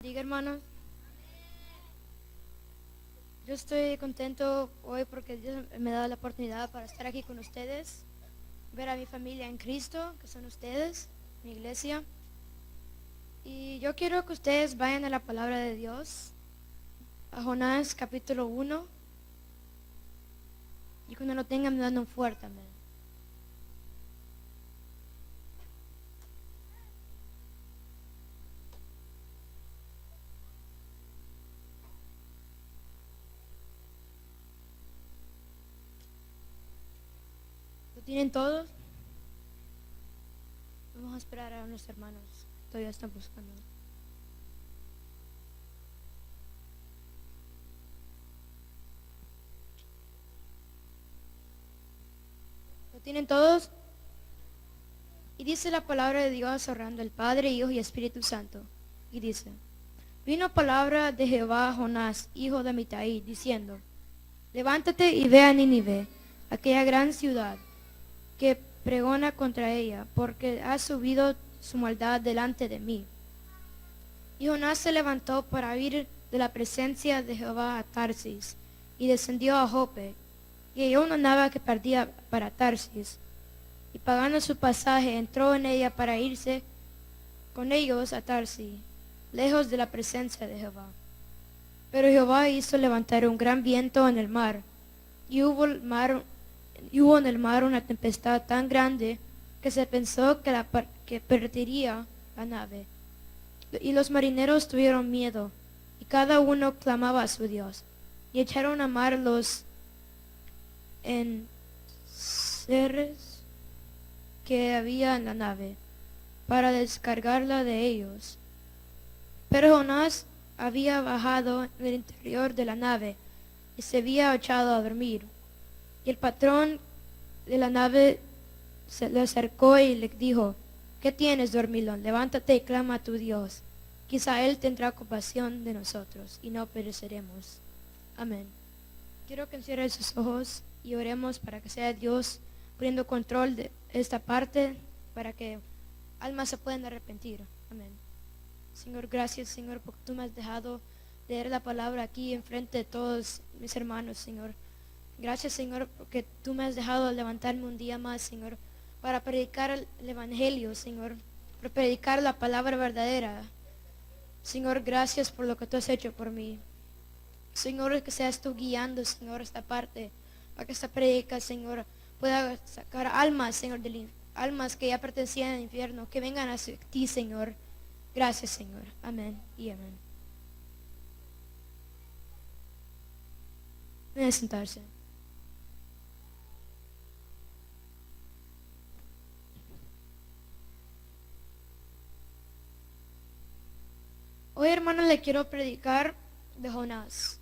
bendiga, hermanos. Yo estoy contento hoy porque Dios me da la oportunidad para estar aquí con ustedes, ver a mi familia en Cristo, que son ustedes, mi iglesia. Y yo quiero que ustedes vayan a la palabra de Dios, a Jonás capítulo 1. Y cuando lo tengan, me dan un fuerte amén. ¿Lo tienen todos? Vamos a esperar a los hermanos. Todavía están buscando. ¿Lo tienen todos? Y dice la palabra de Dios orando el Padre, Hijo y Espíritu Santo. Y dice: Vino palabra de Jehová a Jonás, hijo de Amitai, diciendo: Levántate y ve a Nínive, aquella gran ciudad, que pregona contra ella, porque ha subido su maldad delante de mí. Y Jonás se levantó para ir de la presencia de Jehová a Tarsis, y descendió a Jope, y halló una nave que partía para Tarsis, y pagando su pasaje entró en ella para irse con ellos a Tarsis, lejos de la presencia de Jehová. Pero Jehová hizo levantar un gran viento en el mar, y hubo en el mar una tempestad tan grande que se pensó que perdería la nave. Y los marineros tuvieron miedo, y cada uno clamaba a su Dios. Y echaron a mar los enseres que había en la nave, para descargarla de ellos. Pero Jonás había bajado en el interior de la nave, y se había echado a dormir. Y el patrón de la nave se le acercó y le dijo: ¿Qué tienes, dormilón? Levántate y clama a tu Dios. Quizá Él tendrá compasión de nosotros y no pereceremos. Amén. Quiero que cierren sus ojos y oremos para que sea Dios poniendo control de esta parte, para que almas se puedan arrepentir. Amén. Señor, gracias, Señor, porque tú me has dejado leer la palabra aquí enfrente de todos mis hermanos, Señor. Gracias, Señor, porque tú me has dejado levantarme un día más, Señor, para predicar el Evangelio, Señor, para predicar la palabra verdadera. Señor, gracias por lo que tú has hecho por mí. Señor, que seas tú guiando, Señor, esta parte, para que esta predica, Señor, pueda sacar almas, Señor, almas que ya pertenecían al infierno, que vengan hacia ti, Señor. Gracias, Señor. Amén y amén. Pueden sentarse. Hoy, hermanos, le quiero predicar de Jonás.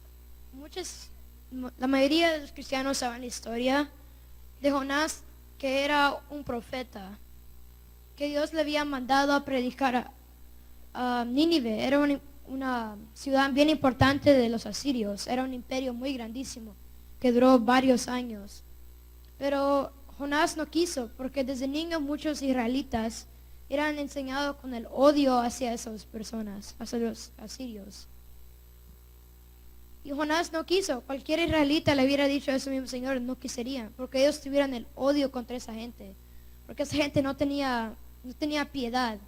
La mayoría de los cristianos saben la historia de Jonás, que era un profeta, que Dios le había mandado a predicar a Nínive. Era una ciudad bien importante de los asirios, era un imperio muy grandísimo, que duró varios años. Pero Jonás no quiso, porque desde niño muchos israelitas eran enseñados con el odio hacia esas personas, hacia los asirios. Y Jonás no quiso. Cualquier israelita le hubiera dicho eso mismo, Señor, no quisiera, porque ellos tuvieran el odio contra esa gente, porque esa gente no tenía piedad.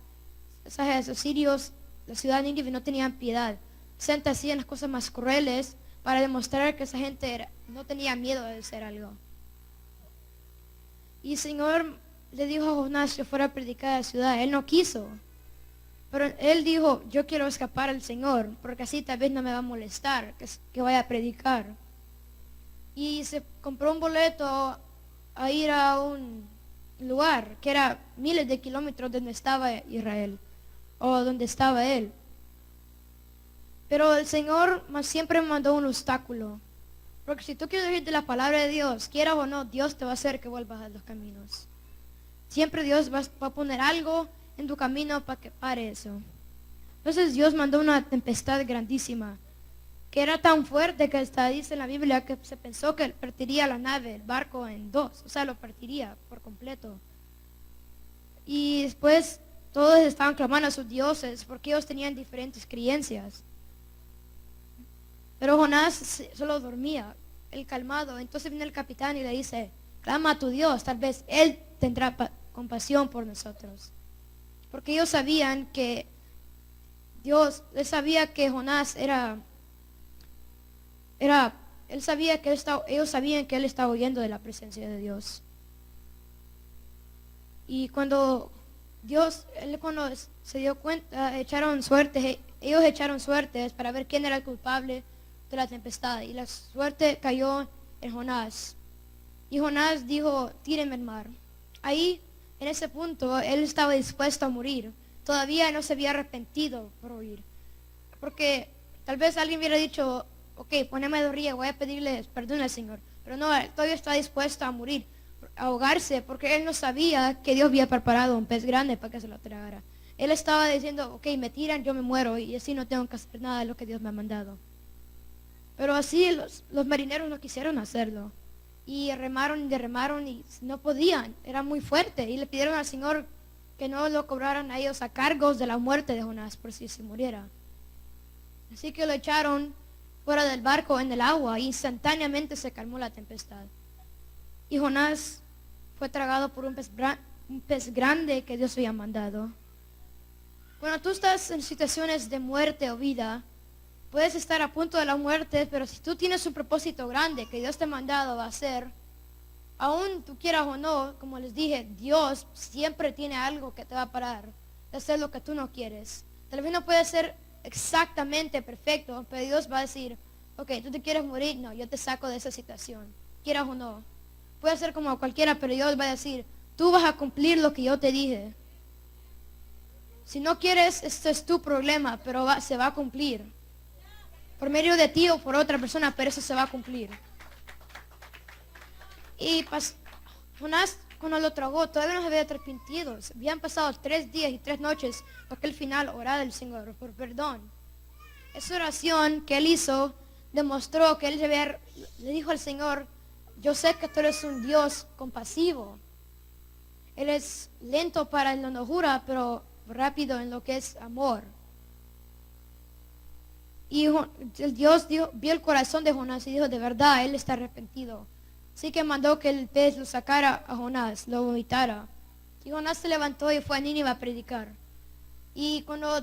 Esos asirios, la ciudad de Nínive, no tenían piedad. Se hacían las cosas más crueles para demostrar que esa gente no tenía miedo de hacer algo. Y el Señor le dijo a Jonás que fuera a predicar a la ciudad. Él no quiso. Pero él dijo: yo quiero escapar al Señor, porque así tal vez no me va a molestar que vaya a predicar. Y se compró un boleto a ir a un lugar que era miles de kilómetros de donde estaba Israel, o donde estaba él. Pero el Señor siempre mandó un obstáculo. Porque si tú quieres oír de la palabra de Dios, quieras o no, Dios te va a hacer que vuelvas a los caminos. Siempre Dios va a poner algo en tu camino para que pare eso. Entonces Dios mandó una tempestad grandísima, que era tan fuerte que hasta dice en la Biblia que se pensó que partiría la nave, el barco, en dos. O sea, lo partiría por completo. Y después todos estaban clamando a sus dioses porque ellos tenían diferentes creencias. Pero Jonás solo dormía, el calmado. Entonces viene el capitán y le dice, clama a tu Dios, tal vez Él tendrá compasión por nosotros. Porque ellos sabían que él sabía que Jonás él sabía que ellos sabían que él estaba huyendo de la presencia de Dios. Y cuando cuando se dio cuenta, ellos echaron suertes para ver quién era el culpable de la tempestad. Y la suerte cayó en Jonás. Y Jonás dijo, tírenme al mar. Ahí, en ese punto, él estaba dispuesto a morir. Todavía no se había arrepentido por huir. Porque tal vez alguien hubiera dicho, ok, poneme de orilla, voy a pedirle perdón al Señor. Pero no, él todavía está dispuesto a morir, a ahogarse, porque él no sabía que Dios había preparado un pez grande para que se lo tragara. Él estaba diciendo, ok, me tiran, yo me muero, y así no tengo que hacer nada de lo que Dios me ha mandado. Pero así los marineros no quisieron hacerlo. Y remaron y no podían, era muy fuerte. Y le pidieron al Señor que no lo cobraran a ellos a cargos de la muerte de Jonás por si se muriera. Así que lo echaron fuera del barco en el agua y instantáneamente se calmó la tempestad. Y Jonás fue tragado por un pez grande que Dios había mandado. Cuando tú estás en situaciones de muerte o vida, puedes estar a punto de la muerte, pero si tú tienes un propósito grande que Dios te ha mandado a hacer, aún tú quieras o no, como les dije, Dios siempre tiene algo que te va a parar de hacer lo que tú no quieres. Tal vez no puede ser exactamente perfecto, pero Dios va a decir, ok, tú te quieres morir, no, yo te saco de esa situación, quieras o no. Puede ser como cualquiera, pero Dios va a decir, tú vas a cumplir lo que yo te dije. Si no quieres, esto es tu problema, pero se va a cumplir. Por medio de ti o por otra persona, pero eso se va a cumplir. Y Jonás, cuando lo tragó, todavía no se había arrepentido. Habían pasado 3 días y 3 noches para que al final orara al Señor por perdón. Esa oración que él hizo demostró que le dijo al Señor, yo sé que tú eres un Dios compasivo. Él es lento para la locura, pero rápido en lo que es amor. Y Dios vio el corazón de Jonás y dijo, de verdad, él está arrepentido. Así que mandó que el pez lo sacara a Jonás, lo vomitara. Y Jonás se levantó y fue a Nínive a predicar. Y cuando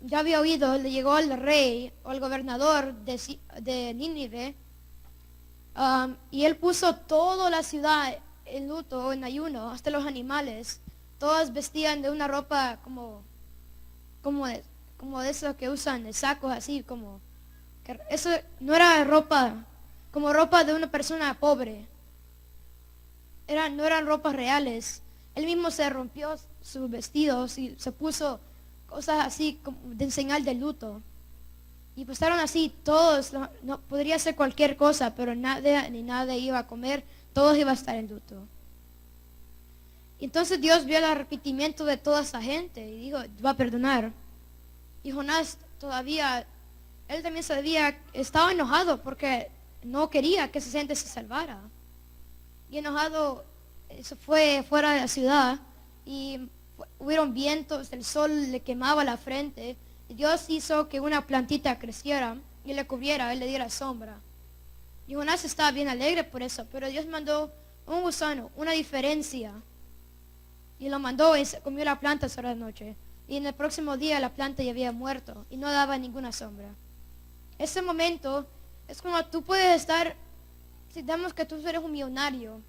ya había oído, le llegó al rey o al gobernador de Nínive, y él puso toda la ciudad en luto o en ayuno, hasta los animales. Todas vestían de una ropa como de eso que usan, de sacos así, eso no era ropa, como ropa de una persona pobre. No eran ropas reales. Él mismo se rompió sus vestidos y se puso cosas así como de señal de luto. Y pasaron así todos, no podría ser cualquier cosa, pero nadie iba a comer, todos iban a estar en luto. Y entonces Dios vio el arrepentimiento de toda esa gente y dijo, va a perdonar. Y Jonás él también estaba enojado porque no quería que esa gente se salvara. Y enojado, se fue fuera de la ciudad y hubieron vientos, el sol le quemaba la frente. Y Dios hizo que una plantita creciera y le cubriera, él le diera sombra. Y Jonás estaba bien alegre por eso, pero Dios mandó un gusano, una diferencia. Y lo mandó y se comió la planta sobre la noche. Y en el próximo día la planta ya había muerto y no daba ninguna sombra. Ese momento es como tú puedes estar, si damos que tú eres un millonario,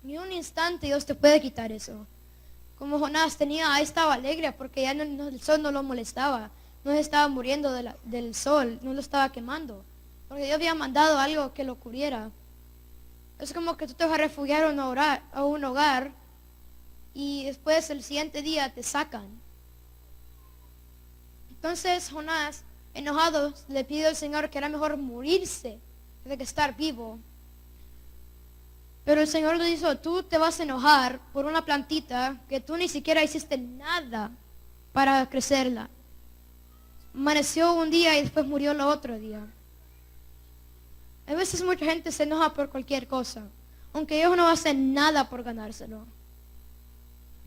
y en un instante Dios te puede quitar eso. Como Jonás estaba alegre porque ya el sol no lo molestaba, no se estaba muriendo del sol, no lo estaba quemando, porque Dios había mandado algo que lo cubriera. Es como que tú te vas a refugiar a un hogar y después el siguiente día te sacan. Entonces Jonás, enojado, le pidió al Señor que era mejor morirse de que estar vivo. Pero el Señor le dijo, tú te vas a enojar por una plantita que tú ni siquiera hiciste nada para crecerla. Amaneció un día y después murió el otro día. A veces mucha gente se enoja por cualquier cosa, aunque ellos no hacen nada por ganárselo.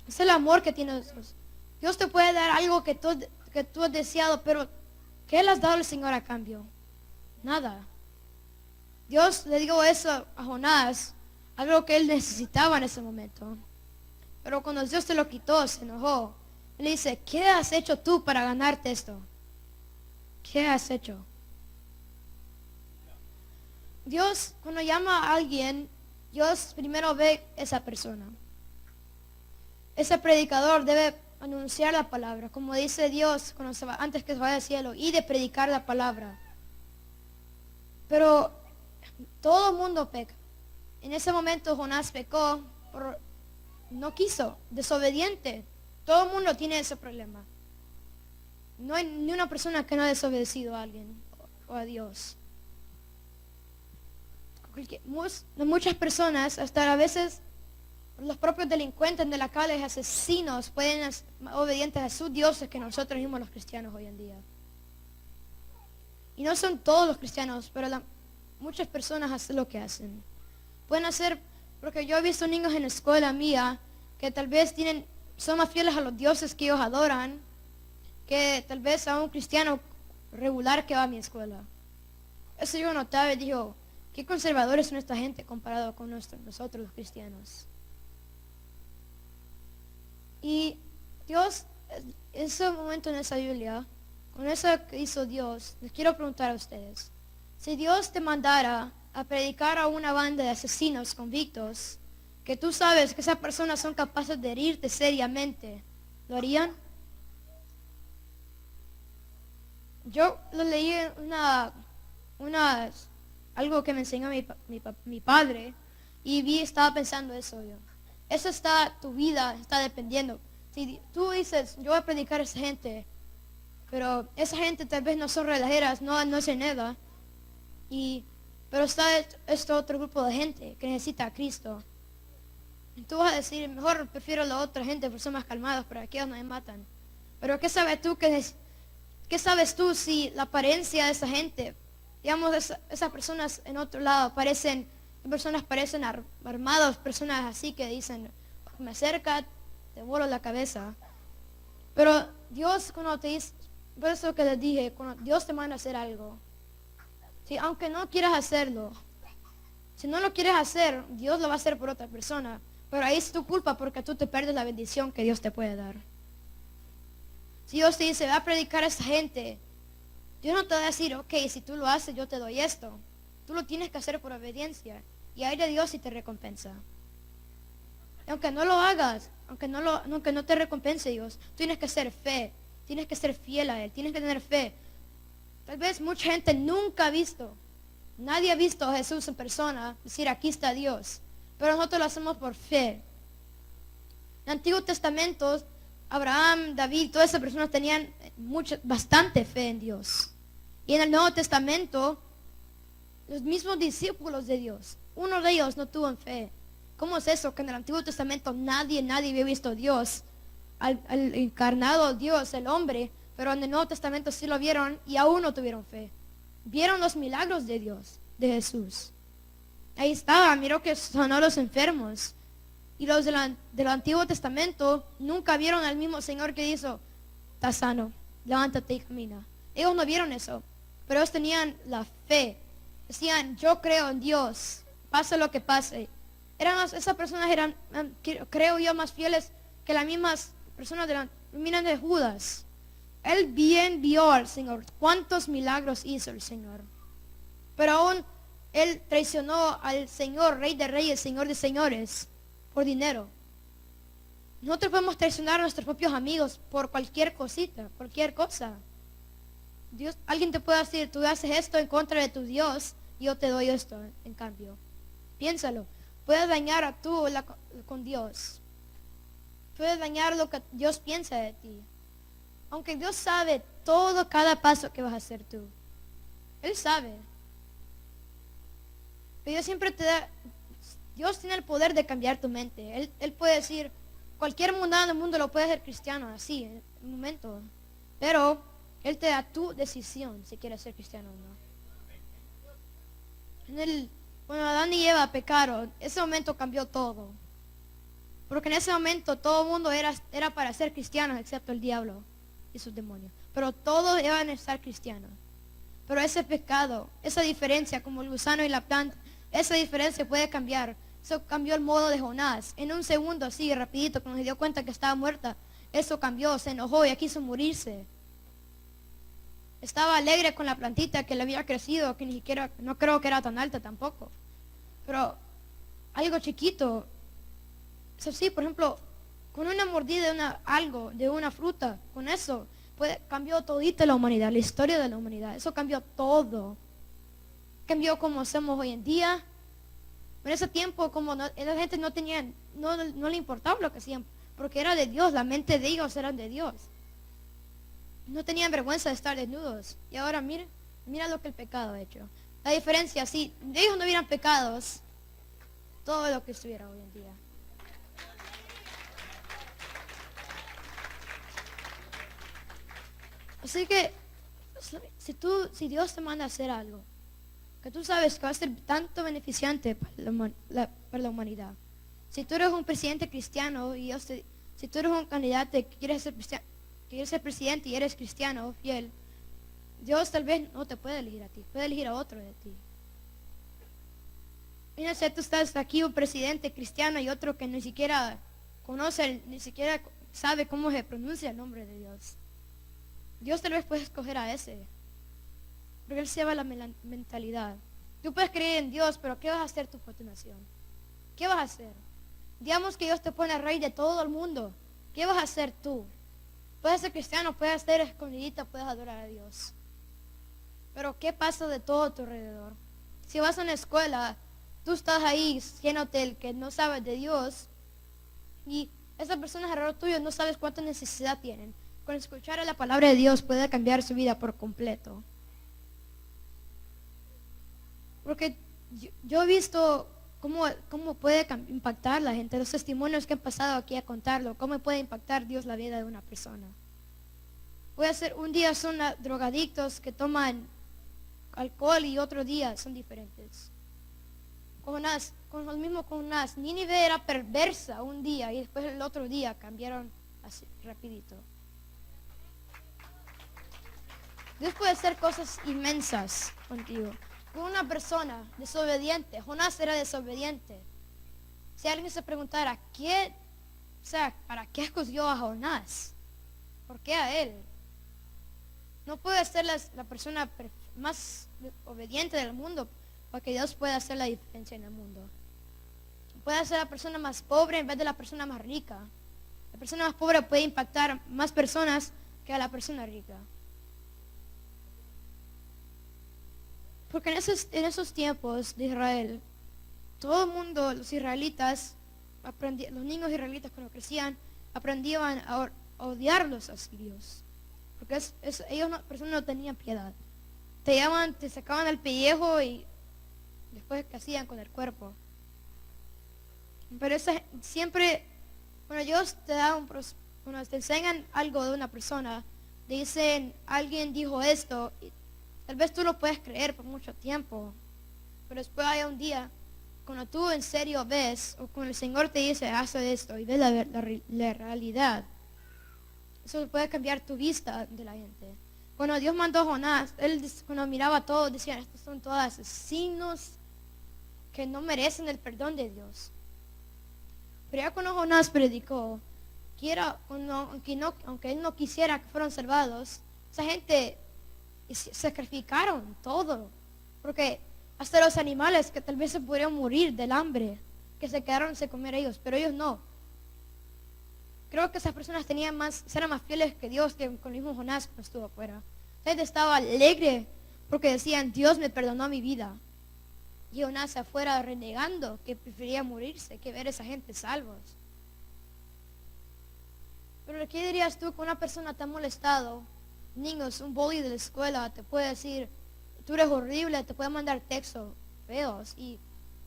Es el amor que tiene Dios. Dios te puede dar algo que tú has deseado, pero ¿qué le has dado al Señor a cambio? Nada. Dios le dijo eso a Jonás, algo que él necesitaba en ese momento. Pero cuando Dios te lo quitó, se enojó. Él le dice, ¿qué has hecho tú para ganarte esto? ¿Qué has hecho? Dios, cuando llama a alguien, Dios primero ve esa persona. Ese predicador debe anunciar la palabra, como dice Dios cuando antes que se vaya al cielo, y de predicar la palabra. Pero todo el mundo peca. En ese momento Jonás pecó, no quiso, desobediente. Todo el mundo tiene ese problema. No hay ni una persona que no ha desobedecido a alguien o a Dios. Muchas personas, hasta a veces los propios delincuentes de la calle, asesinos, pueden ser obedientes a sus dioses que nosotros mismos los cristianos hoy en día. Y no son todos los cristianos, pero muchas personas hacen lo que hacen. Pueden hacer, porque yo he visto niños en la escuela mía que tal vez son más fieles a los dioses que ellos adoran que tal vez a un cristiano regular que va a mi escuela. Eso yo notaba y digo, qué conservadores son esta gente comparado con nosotros los cristianos. Y Dios, en ese momento en esa Biblia, con eso que hizo Dios, les quiero preguntar a ustedes, si Dios te mandara a predicar a una banda de asesinos convictos, que tú sabes que esas personas son capaces de herirte seriamente, ¿lo harían? Yo lo leí en algo que me enseñó mi padre y estaba pensando eso yo. Eso tu vida está dependiendo. Si tú dices, yo voy a predicar a esa gente, pero esa gente tal vez no son relajeras, no hacen nada, pero está este otro grupo de gente que necesita a Cristo. Y tú vas a decir, mejor prefiero a la otra gente porque son más calmados, pero aquellos no me matan. Pero ¿qué sabes tú si la apariencia de esa gente, digamos, esas personas en otro lado parecen armados, personas así que dicen, me acerca, te vuelo la cabeza. Pero Dios cuando te dice, por eso que les dije, cuando Dios te manda a hacer algo, si aunque no quieras hacerlo, si no lo quieres hacer, Dios lo va a hacer por otra persona. Pero ahí es tu culpa porque tú te pierdes la bendición que Dios te puede dar. Si Dios te dice, va a predicar a esa gente, Dios no te va a decir, ok, si tú lo haces, yo te doy esto. Tú lo tienes que hacer por obediencia. Y hay de Dios si te recompensa. Y aunque no lo hagas, aunque no te recompense Dios, tienes que ser fe. Tienes que ser fiel a Él. Tienes que tener fe. Tal vez mucha gente nunca ha visto. Nadie ha visto a Jesús en persona. Decir, aquí está Dios. Pero nosotros lo hacemos por fe. En el Antiguo Testamento, Abraham, David, todas esas personas tenían bastante fe en Dios. Y en el Nuevo Testamento, los mismos discípulos de Dios, uno de ellos no tuvo fe. ¿Cómo es eso? Que en el Antiguo Testamento nadie había visto a Dios, al encarnado Dios, el hombre, pero en el Nuevo Testamento sí lo vieron y aún no tuvieron fe. Vieron los milagros de Dios, de Jesús. Ahí estaba, miró que sanó a los enfermos. Y los del Antiguo Testamento nunca vieron al mismo Señor que hizo, estás sano, levántate y camina. Ellos no vieron eso, pero ellos tenían la fe. Decían, yo creo en Dios, pase lo que pase. Esas personas eran, creo yo, más fieles que las mismas personas de Judas. Él bien vio al Señor, cuántos milagros hizo el Señor. Pero aún él traicionó al Señor, Rey de Reyes, Señor de Señores, por dinero. Nosotros podemos traicionar a nuestros propios amigos por cualquier cosita, cualquier cosa. Alguien te puede decir, tú haces esto en contra de tu Dios, y yo te doy esto en cambio. Piénsalo. Puedes dañar a tú con Dios. Puedes dañar lo que Dios piensa de ti. Aunque Dios sabe todo, cada paso que vas a hacer tú. Él sabe. Pero Dios tiene el poder de cambiar tu mente. Él puede decir, cualquier mundano del mundo lo puede hacer cristiano, así, en un momento. Pero Él te da tu decisión si quieres ser cristiano o no. Cuando Adán y Eva pecaron, ese momento cambió todo. Porque en ese momento todo el mundo era para ser cristianos, excepto el diablo y sus demonios. Pero todos iban a ser cristianos. Pero ese pecado, esa diferencia como el gusano y la planta, esa diferencia puede cambiar. Eso cambió el modo de Jonás. En un segundo, así, rapidito, cuando se dio cuenta que estaba muerta, eso cambió, se enojó y ya quiso morirse. Estaba alegre con la plantita que le había crecido, que ni siquiera, no creo que era tan alta tampoco. Pero algo chiquito. Eso sí, por ejemplo, con una mordida de una fruta, con eso, cambió todita la humanidad, la historia de la humanidad. Eso cambió todo. Cambió como hacemos hoy en día. En ese tiempo, como la gente no le importaba lo que hacían, porque era de Dios, la mente de ellos era de Dios. No tenían vergüenza de estar desnudos. Y ahora mira lo que el pecado ha hecho. La diferencia, si ellos no hubieran pecados, todo lo que estuviera hoy en día. Así que, si Dios te manda a hacer algo, que tú sabes que va a ser tanto beneficiante para la humanidad. Si tú eres un presidente cristiano si tú eres un candidato que quieres ser presidente y eres cristiano fiel, Dios tal vez no te puede elegir a ti, puede elegir a otro de ti. Imagínate, tú estás aquí, un presidente cristiano y otro que ni siquiera conoce, ni siquiera sabe cómo se pronuncia el nombre de Dios. Dios tal vez puede escoger a ese. Porque Él se lleva la mentalidad. Tú puedes creer en Dios, pero ¿qué vas a hacer tú por tu nación? ¿Qué vas a hacer? Digamos que Dios te pone rey de todo el mundo. ¿Qué vas a hacer tú? Puedes ser cristiano, puedes ser escondidita, puedes adorar a Dios. Pero ¿qué pasa de todo a tu alrededor? Si vas a una escuela, tú estás ahí llenote el que no sabes de Dios y esas personas alrededor tuyo no sabes cuánta necesidad tienen. Con escuchar a la palabra de Dios puede cambiar su vida por completo. Porque yo he visto cómo puede impactar la gente, los testimonios que han pasado aquí a contarlo, cómo puede impactar Dios la vida de una persona. Un día son drogadictos que toman alcohol y otro día son diferentes. Con lo mismo con Jonás, Nínive era perversa un día y después el otro día cambiaron así rapidito. Dios puede hacer cosas inmensas contigo. Con una persona desobediente, Jonás era desobediente. Si alguien se preguntara, ¿para qué escogió a Jonás? ¿Por qué a él? No puede ser la persona más obediente del mundo para que Dios pueda hacer la diferencia en el mundo. Puede ser la persona más pobre en vez de la persona más rica. La persona más pobre puede impactar más personas que a la persona rica. Porque en esos tiempos de Israel, todo el mundo, los israelitas, los niños israelitas cuando crecían, aprendían a odiar a los asirios. Porque personas no tenían piedad. Te sacaban el pellejo y después ¿qué hacían con el cuerpo? Pero siempre, cuando Dios cuando te enseñan algo de una persona, te dicen, alguien dijo esto, tal vez tú lo puedes creer por mucho tiempo, pero después hay un día, cuando tú en serio ves, o cuando el Señor te dice, haz esto, y ves la realidad, eso puede cambiar tu vista de la gente. Cuando Dios mandó a Jonás, cuando miraba a todos, decían, estos son todos asesinos que no merecen el perdón de Dios. Pero ya cuando Jonás predicó, aunque él no quisiera que fueran salvados, esa gente sacrificaron todo, porque hasta los animales que tal vez se podrían morir del hambre, que se quedaron sin comer ellos, pero ellos no. Creo que esas personas eran más fieles que Dios que con el mismo Jonás que estuvo afuera. La gente estaba alegre porque decían, Dios me perdonó mi vida. Y Jonás afuera renegando que prefería morirse que ver a esa gente salvos. Pero ¿qué dirías tú que una persona te ha molestado? Niños, un bully de la escuela te puede decir, tú eres horrible, te puede mandar textos feos y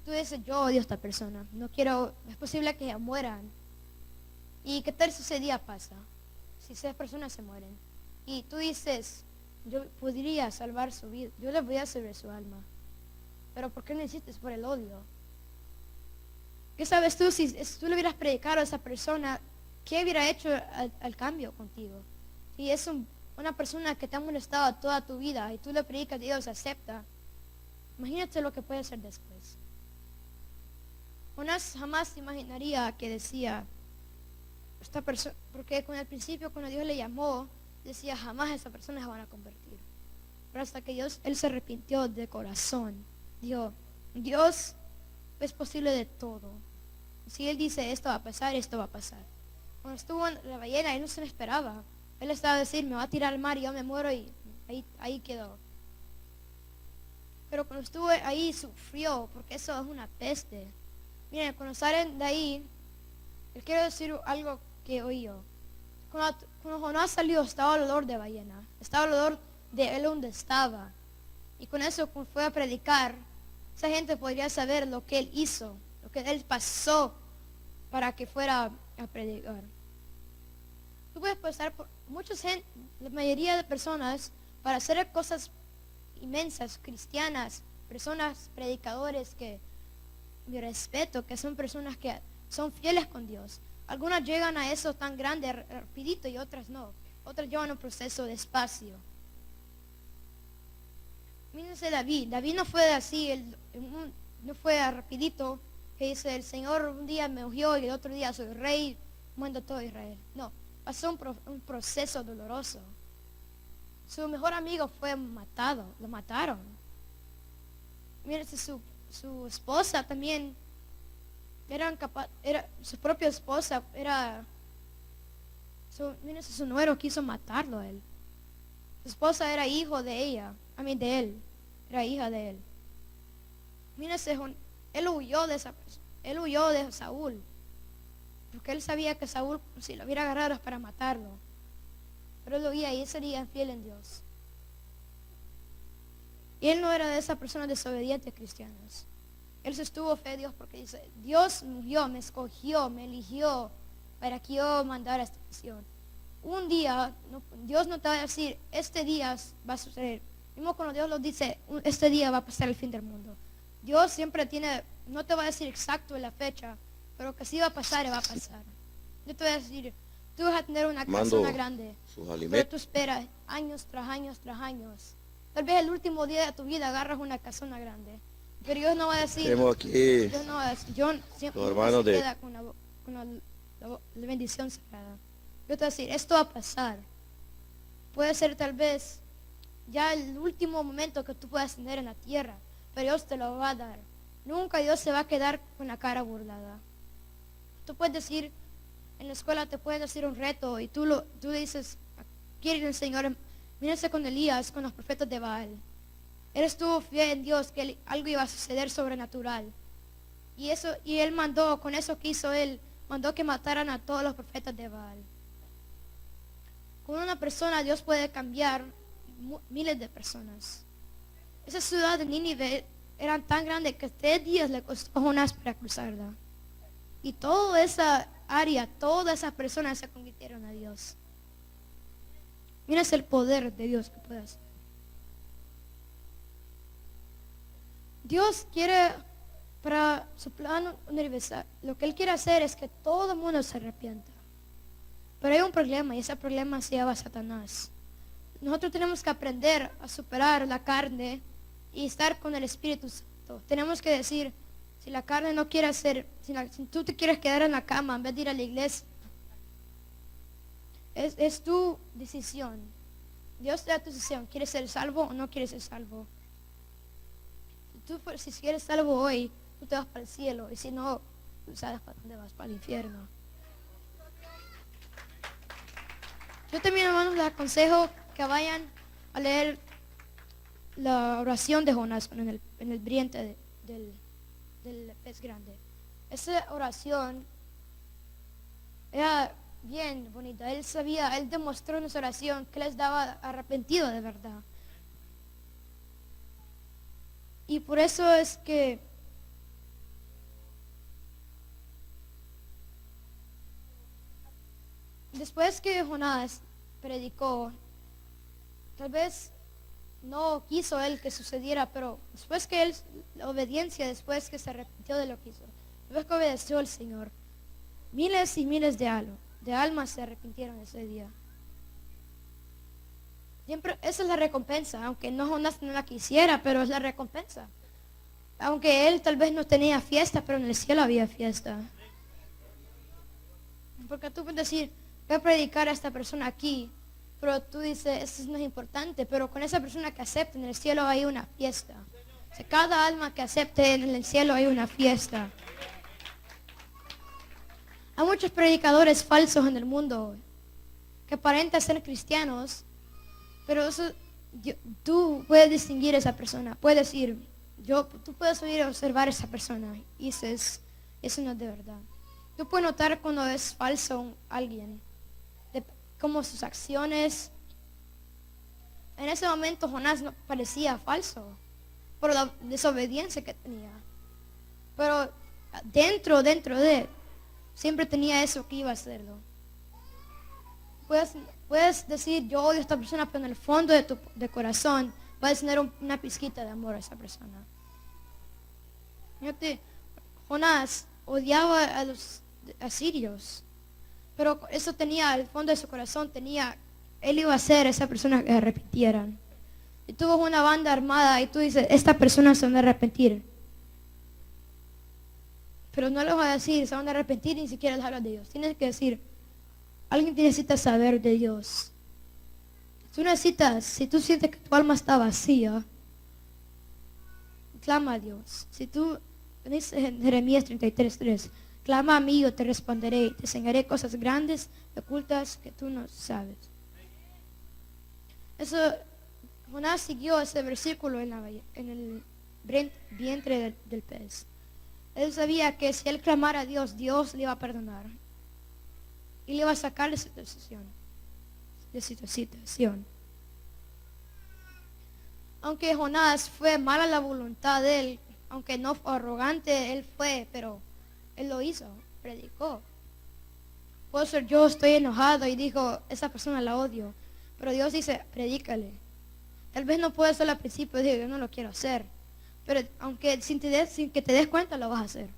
tú dices, yo odio a esta persona, no quiero, es posible que ya mueran. ¿Y qué tal si ese día pasa? Si esas personas se mueren. Y tú dices, yo podría salvar su vida, yo le voy a salvar su alma. Pero ¿por qué no hiciste? Por el odio. ¿Qué sabes tú si tú le hubieras predicado a esa persona? ¿Qué hubiera hecho al cambio contigo? Si es una persona que te ha molestado toda tu vida y tú le predicas a Dios, acepta. Imagínate lo que puede hacer después. Jonás jamás se imaginaría que decía, esta persona, porque con el principio cuando Dios le llamó, decía jamás esa persona se van a convertir. Pero hasta que él se arrepintió de corazón, dijo, Dios es posible de todo. Si Él dice esto va a pasar, esto va a pasar. Cuando estuvo en la ballena, Él no se lo esperaba. Él estaba a decir, me va a tirar al mar y yo me muero y ahí quedó. Pero cuando estuvo ahí sufrió, porque eso es una peste. Miren, cuando salen de ahí, les quiero decir algo que oí yo. Cuando Jonás salió, estaba el olor de ballena. Estaba el olor de él donde estaba. Y con eso, cuando fue a predicar, esa gente podría saber lo que él hizo, lo que él pasó para que fuera a predicar. Tú puedes pasar por la mayoría de personas para hacer cosas inmensas, cristianas, personas, predicadores que yo respeto, que son personas que son fieles con Dios. Algunas llegan a eso tan grande, rapidito, y otras no. Otras llevan un proceso despacio. Mírense David. David no fue así, no fue rapidito, que dice, el Señor un día me ungió y el otro día soy rey, mando todo Israel. No, pasó un proceso doloroso. Su mejor amigo fue matado, lo mataron. Mírense su esposa también, su propia esposa, mírense, su nuero quiso matarlo a él. Su esposa era hijo de ella, de él, era hija de él. Mírense, él huyó de esa persona, él huyó de Saúl, porque él sabía que Saúl, si lo hubiera agarrado es para matarlo. Pero él lo huía y él sería infiel en Dios. Y él no era de esas personas desobedientes cristianas. Él se estuvo fe a Dios porque dice, Dios me escogió, me eligió para que yo mandara esta misión. Un día, Dios no te va a decir, este día va a suceder. Mismo cuando Dios lo dice, este día va a pasar el fin del mundo. Dios siempre no te va a decir exacto la fecha, pero que sí va a pasar y va a pasar. Yo te voy a decir, tú vas a tener una casona grande, pero tú esperas años tras años tras años. Tal vez el último día de tu vida agarras una casona grande. Pero Dios no va a decir, tenemos aquí Dios no va a decir, Dios siempre los hermanos se queda con la bendición sagrada. Yo te voy a decir, esto va a pasar. Puede ser tal vez ya el último momento que tú puedas tener en la tierra, pero Dios te lo va a dar. Nunca Dios se va a quedar con la cara burlada. Tú puedes decir, en la escuela te pueden decir un reto y tú le dices, quiere el Señor. Mírense con Elías, con los profetas de Baal. Él estuvo fiel en Dios que algo iba a suceder sobrenatural. Y él mandó, con eso que hizo él, mandó que mataran a todos los profetas de Baal. Con una persona Dios puede cambiar miles de personas. Esa ciudad de Nínive era tan grande que 3 días le costó a Jonás para cruzarla. Y toda esa área, todas esas personas se convirtieron a Dios. Mírense el poder de Dios que puede hacer. Dios quiere, para su plan universal, lo que Él quiere hacer es que todo el mundo se arrepienta. Pero hay un problema y ese problema se llama Satanás. Nosotros tenemos que aprender a superar la carne y estar con el Espíritu Santo. Tenemos que decir, si la carne no quiere hacer, si tú te quieres quedar en la cama en vez de ir a la iglesia, es tu decisión. Dios te da tu decisión. ¿Quieres ser salvo o no quieres ser salvo? Si quieres salvo hoy, tú te vas para el cielo. Y si no, tú sabes para dónde vas, para el infierno. Yo también, hermanos, les aconsejo que vayan a leer la oración de Jonás en el vientre del pez grande. Esa oración era bien bonita. Él demostró en esa oración que les daba arrepentido de verdad. Y por eso es que después que Jonás predicó, tal vez no quiso él que sucediera, pero después que la obediencia, después que se arrepintió de lo que hizo, Luego que obedeció al Señor, miles y miles de almas se arrepintieron ese día. Siempre, esa es la recompensa, aunque no Jonás no la quisiera, pero es la recompensa. Aunque él tal vez no tenía fiesta, pero en el cielo había fiesta. Porque tú puedes decir, voy a predicar a esta persona aquí, pero tú dices, eso no es importante, pero con esa persona que acepte en el cielo hay una fiesta. O sea, cada alma que acepte en el cielo hay una fiesta. Hay muchos predicadores falsos en el mundo hoy, que aparentan ser cristianos, pero eso, tú puedes distinguir a esa persona. Puedes decir, tú puedes oír y observar a esa persona y eso no es de verdad. Tú puedes notar cuando es falso alguien, como sus acciones. En ese momento Jonás no parecía falso por la desobediencia que tenía. Pero dentro de él, siempre tenía eso que iba a hacerlo. Puedes decir, yo odio a esta persona, pero en el fondo de corazón puedes tener una pizquita de amor a esa persona. Fíjate, Jonás odiaba a los asirios, pero eso tenía, al fondo de su corazón él iba a ser esa persona que se arrepintieran. Y tuvo una banda armada y tú dices, esta persona se van a arrepentir. Pero no les va a decir, se van a arrepentir, ni siquiera les hablas de Dios. Tienes que decir, alguien necesita saber de Dios. Si tú sientes que tu alma está vacía, clama a Dios. Si tú, dice en Jeremías 33:3, clama a mí, yo te responderé, te enseñaré cosas grandes, ocultas que tú no sabes. Eso, Jonás siguió ese versículo en el vientre del pez. Él sabía que si él clamara a Dios, Dios le iba a perdonar. Y le iba a sacar de su situación. Aunque Jonás fue mala la voluntad de él, aunque no fue arrogante, él fue, pero él lo hizo, predicó. Puede ser yo estoy enojado y digo, esa persona la odio. Pero Dios dice, predícale. Tal vez no puede ser al principio, digo, yo no lo quiero hacer. Pero aunque sin que te des cuenta, lo vas a hacer.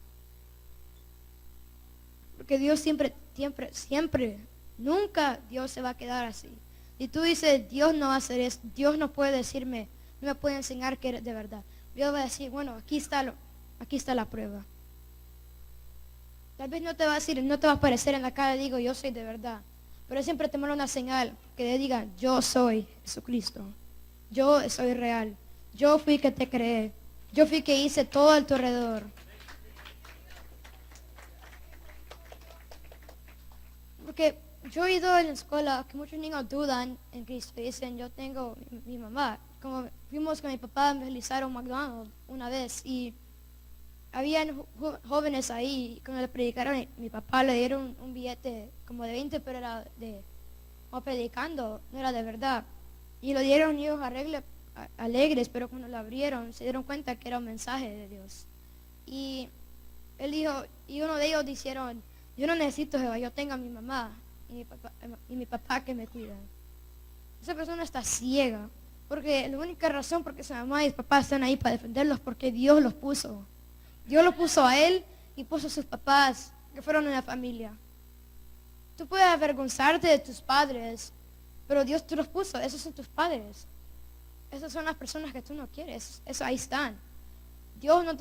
Porque Dios siempre, nunca Dios se va a quedar así. Y tú dices, Dios no va a hacer eso, Dios no puede decirme, no me puede enseñar que eres de verdad. Dios va a decir, bueno, aquí está la prueba. Tal vez no te va a decir, no te va a aparecer en la cara, digo, yo soy de verdad. Pero siempre te manda una señal que le diga, yo soy Jesucristo. Yo soy real. Yo fui que te creé. Yo fui que hice todo a tu alrededor. Porque yo he oído en la escuela que muchos niños dudan en Cristo. Dicen, yo tengo mi mamá. Como fuimos con mi papá a evangelizar un McDonald's una vez y habían jóvenes ahí. Cuando le predicaron, mi papá le dieron un billete como de 20, pero era como predicando, no era de verdad. Y lo dieron ellos alegres, pero cuando lo abrieron se dieron cuenta que era un mensaje de Dios. Y él dijo, y uno de ellos dijeron, yo no necesito Jehová, yo tengo a mi mamá y mi papá que me cuidan. Esa persona está ciega, porque la única razón por qué su mamá y su papá están ahí para defenderlos, porque Dios los puso. Dios lo puso a él y puso a sus papás, que fueron una familia. Tú puedes avergonzarte de tus padres, pero Dios te los puso, esos son tus padres. Esas son las personas que tú no quieres, eso ahí están. Dios no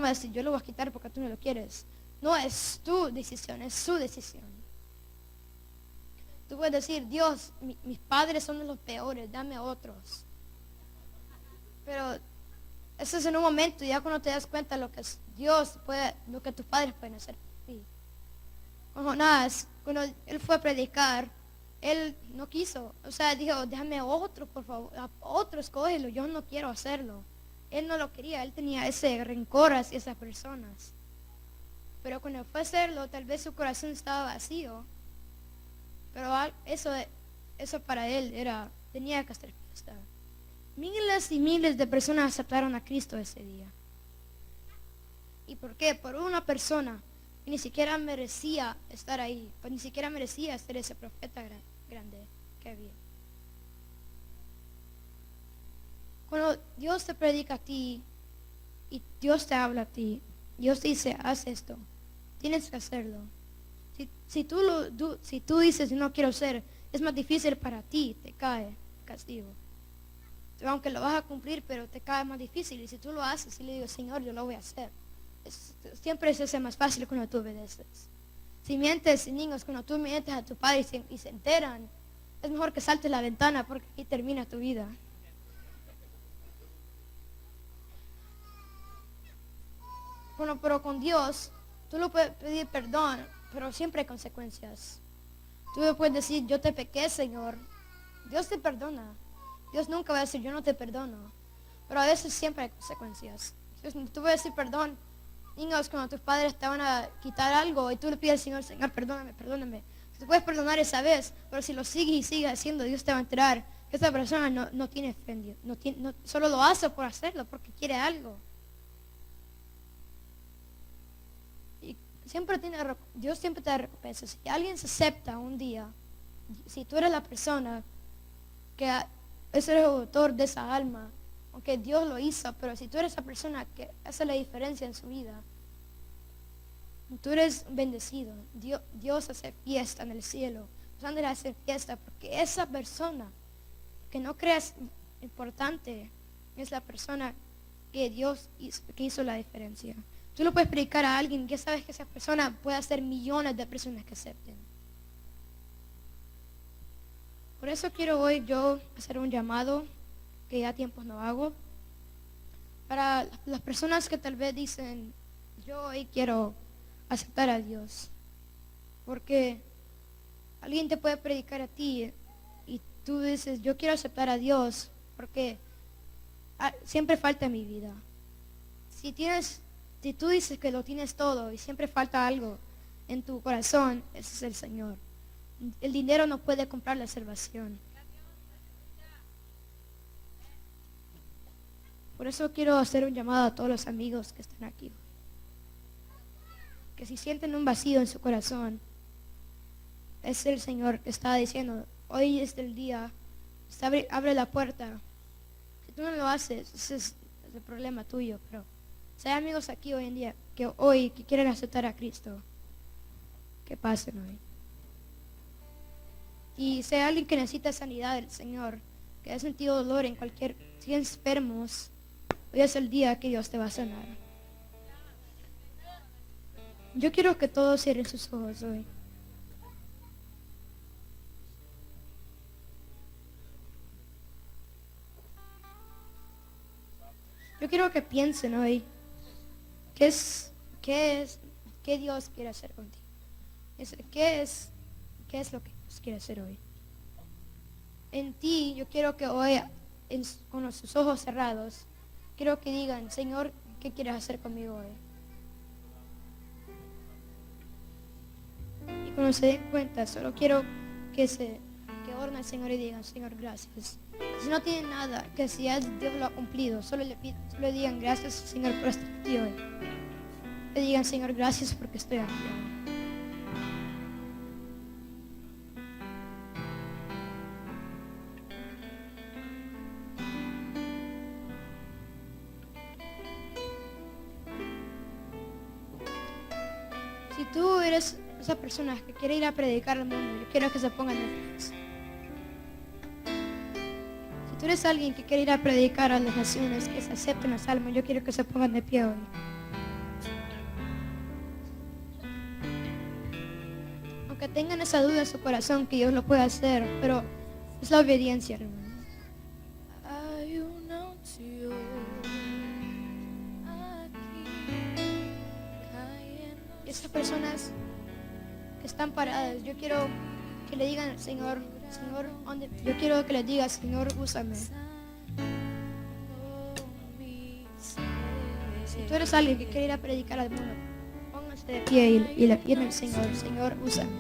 va a decir, yo lo voy a quitar porque tú no lo quieres. No es tu decisión, es su decisión. Tú puedes decir, Dios, mis padres son de los peores, dame otros. Pero eso es en un momento, ya cuando te das cuenta lo que lo que tus padres pueden hacer por ti. Con Jonás, cuando él fue a predicar, él no quiso, o sea, dijo, déjame otro, por favor, otro escógelo, yo no quiero hacerlo. Él no lo quería, él tenía ese rencor hacia esas personas. Pero cuando fue a hacerlo, tal vez su corazón estaba vacío. Pero eso para él tenía que hacer fiesta. Miles y miles de personas aceptaron a Cristo ese día. ¿Y por qué? Por una persona que ni siquiera merecía estar ahí, pues ni siquiera merecía ser ese profeta grande que había. Cuando Dios te predica a ti y Dios te habla a ti, Dios dice, haz esto, tienes que hacerlo. Si tú dices, no quiero ser, es más difícil para ti, te cae castigo. Aunque lo vas a cumplir, pero te cae más difícil. Y si tú lo haces y le digo, Señor, yo lo voy a hacer. Siempre se hace más fácil cuando tú obedeces. Si mientes, niños, cuando tú mientes a tu padre y se enteran, es mejor que saltes la ventana porque aquí termina tu vida. Bueno, pero con Dios, tú lo puedes pedir perdón, pero siempre hay consecuencias. Tú le puedes decir, yo te pequé, Señor. Dios te perdona. Dios nunca va a decir, yo no te perdono. Pero a veces siempre hay consecuencias. Tú vas a decir perdón. Niños, cuando tus padres te van a quitar algo y tú le pides al Señor, Señor, perdóname, perdóname. Tú puedes perdonar esa vez, pero si lo sigues y sigues haciendo, Dios te va a enterar que esta persona no tiene fe en Dios. Solo lo hace por hacerlo, porque quiere algo. Y Dios siempre te da recompensa. Si alguien se acepta un día, si tú eres la persona que es el autor de esa alma, aunque Dios lo hizo, pero si tú eres esa persona que hace la diferencia en su vida, tú eres bendecido. Dios hace fiesta en el cielo. Los ángeles hacen fiesta porque esa persona que no creas importante es la persona que Dios hizo la diferencia. Tú lo puedes predicar a alguien que sabes que esa persona puede hacer millones de personas que acepten. Por eso quiero hoy yo hacer un llamado que ya tiempos no hago. Para las personas que tal vez dicen, yo hoy quiero aceptar a Dios. Porque alguien te puede predicar a ti y tú dices, yo quiero aceptar a Dios porque siempre falta en mi vida. Si tú dices que lo tienes todo y siempre falta algo en tu corazón, ese es el Señor. El dinero no puede comprar la salvación. Por eso quiero hacer un llamado a todos los amigos que están aquí. Que si sienten un vacío en su corazón, es el Señor que está diciendo, hoy es el día, abre la puerta. Si tú no lo haces, ese es el problema tuyo. Pero si hay amigos aquí hoy en día que quieren aceptar a Cristo, que pasen hoy. Y si hay alguien que necesita sanidad del Señor, que ha sentido dolor si enfermos, hoy es el día que Dios te va a sanar. Yo quiero que todos cierren sus ojos hoy. Yo quiero que piensen hoy qué Dios quiere hacer contigo. ¿Qué es lo que Dios quiere hacer hoy? En ti, yo quiero que hoy, con sus ojos cerrados, quiero que digan, Señor, ¿qué quieres hacer conmigo hoy? Y cuando se den cuenta, solo quiero que oren al Señor y digan, Señor, gracias. Si no tienen nada, que si ya Dios lo ha cumplido, solo le digan, gracias, Señor, por estar aquí hoy. Le digan, Señor, gracias porque estoy aquí hoy. Si tú eres esa persona que quiere ir a predicar al mundo, yo quiero que se pongan de pie. Si tú eres alguien que quiere ir a predicar a las naciones, que se acepten las almas, yo quiero que se pongan de pie hoy. Aunque tengan esa duda en su corazón que Dios lo puede hacer, pero es la obediencia, hermano. Y esas personas que están paradas, yo quiero que le digan, Señor, yo quiero que le diga, Señor, úsame. Si tú eres alguien que quiere ir a predicar al mundo, póngase de pie y le piden al Señor, Señor, úsame.